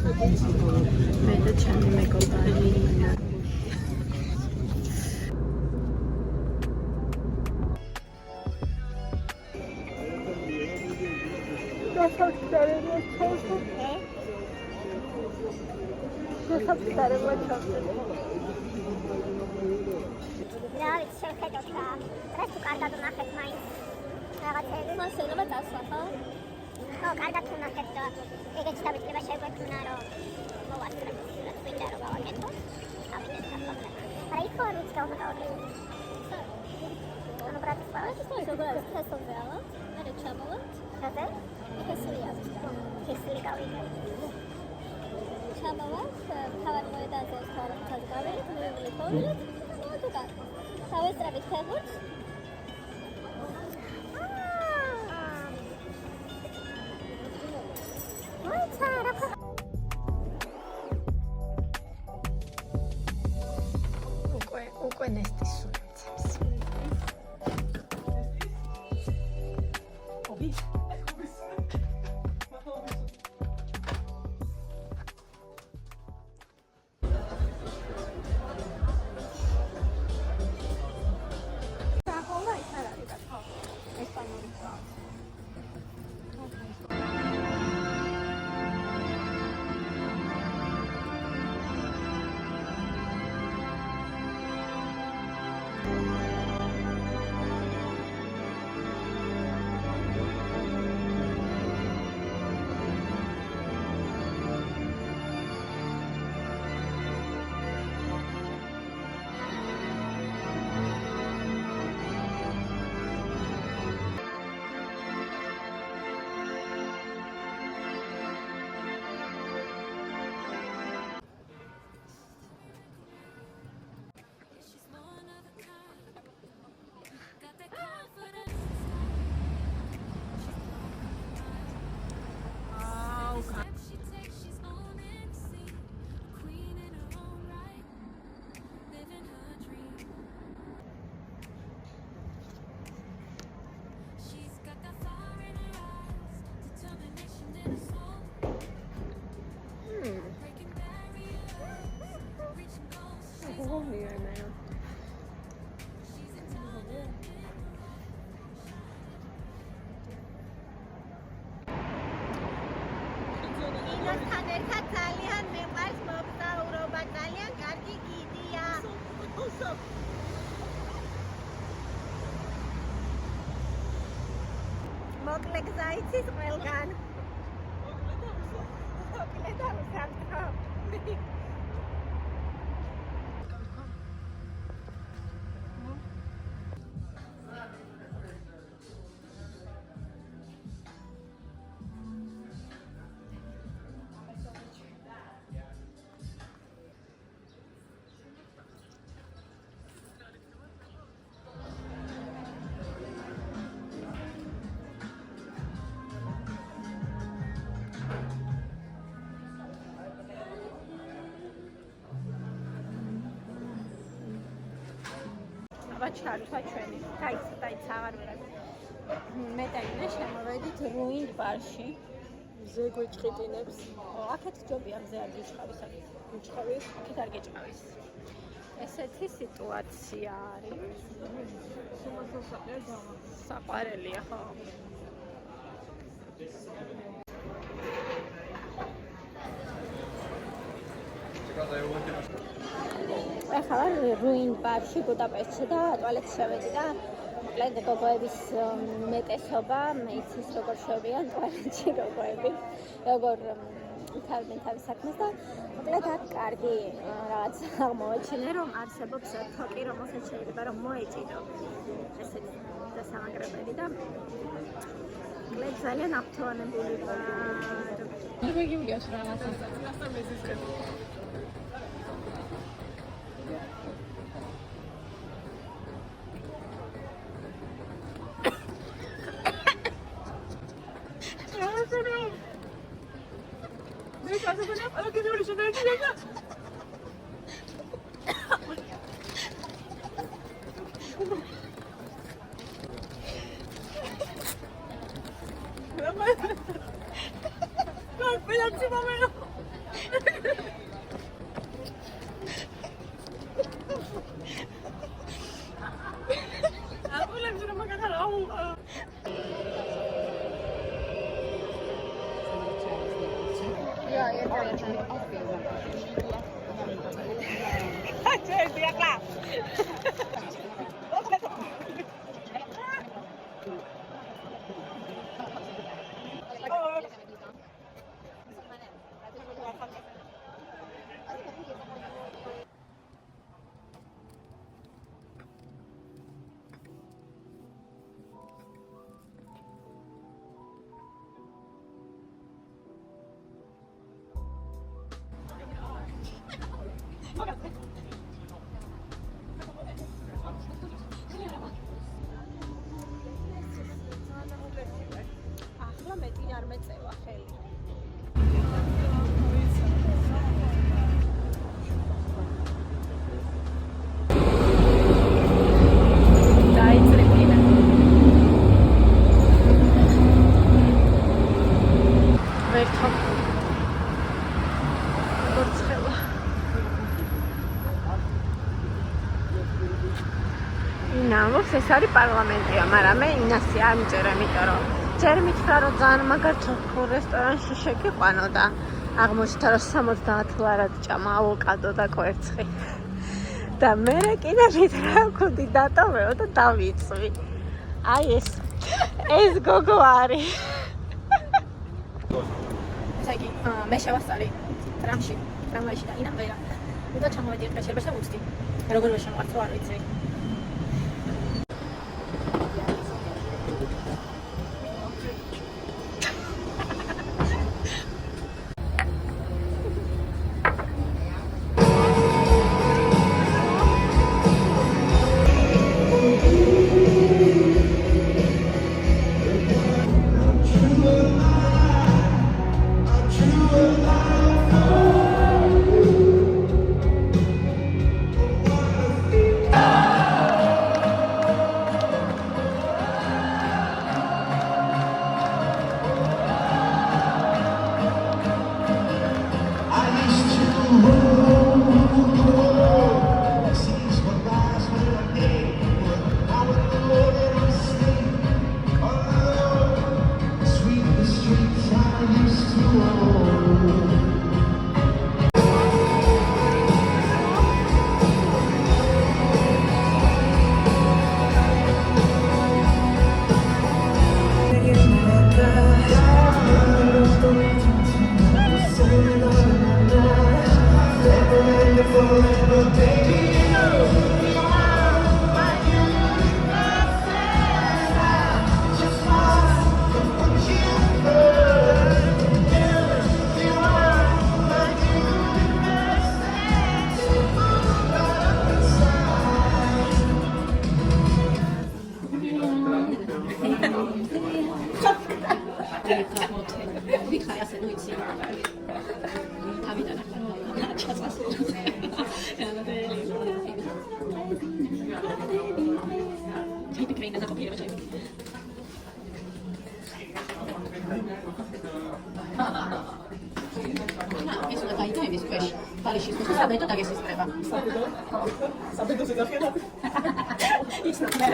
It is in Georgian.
მე და ჩემი მეგობარი შევხედოთ რა. დღეს თუ კარგად ვნახეთ მაინც რაღაცები. მას შეიძლება დასვა, ხო? ხო, კარგად ვნახეთ და ეგეც დავიწყება შეგვექმნა, რომ მოვასწრებ ვიჭარო გავაკეთო. ავიდეთ ახლა. არა, იქ არ ვიცი გავაკეთე. ანუ ბრატისლავას ის როგორ თესლზე ალა? არა, ჩამოვართ. რაზე? თესლია. თესლი გავიგე. ჩამოვართ, თავად მოედაზოს ხარჯად გავიგეთ, მივიღეთ ორივე. დავესწრებით ფეხბურთს. უკვე ნესტის სულიცებს. ინოსთან ერთად ძალიან მეყვარს მოგზაურობა, ძალიან კარგი გიდია. მოკლე გზა იცის ყველგან. მოკლე და უსამთო. ჩარჩა ჩვენი. დაიც აღარ ვიღებ. მე და ინა შემოვედით რუინდ ბარში. მზე გვეჭყიტინებს. აქეთ ჯობია მზე არ გიჭყავის. გიჭყავის? აქეთ არ გიჭყავის. ესეთი სიტუაცია არის. საყვარელია, ხო? ახლა რუინ ბარში ბუდაპეშტში და ტუალეტში შევედი და მოკლედ გოგოების უმეტესობა მეიცის როგორ შევიან ტუალეტში გოგოები, როგორ თავიდან თავის საქმეს და მოკლედ აქ კარგი რაღაც აღმოაჩინე, რომ არსებობს თოკი, რომელსაც შეიძლება რომ მოეჭიდო ესეთი დასამაგრებელი და მოკლედ ძალიან აფთოვანებული ვარ. ნორვეგიულიას რაღაცა მეზისკენ. ახლა მეტი არ მეწევა ხელი. დაიწრიფინა. ვერთხო. გორცხელა. ინამოს ეს არის პარლამენტია, მაგრამ მე ინასი არ მიწერა, იმიტომ რომ ჯერ მითხრა რომ ძალიან მაგარ ჩოქურ რესტორანში შეგიყვანო და აღმოჩნდა რომ 70 ლარად ჭამა ავოკადო და კვერცხი. და მე კიდე მითხრა ხუდი დატოვეო და დავიწვი. აი ეს გოგო არის. ესაი მე შევასწავლე ტრამვაიში და ინამ ვერა. და ჩამოვედი ერთ კაშერბაში და უცდი. როგორ ვეშამოვართ რო არ ვიცი. ვიქნაი ასე ნუ იცი თავიდან ახლა ჩასასწრო ჯიდი კრეინა და კოპირება შეიძლება ეს უნდა გაიგებს ქვეშ ბალიშის ხო საბედო დაგესისტრება საბედოზე დახია იცნობ მე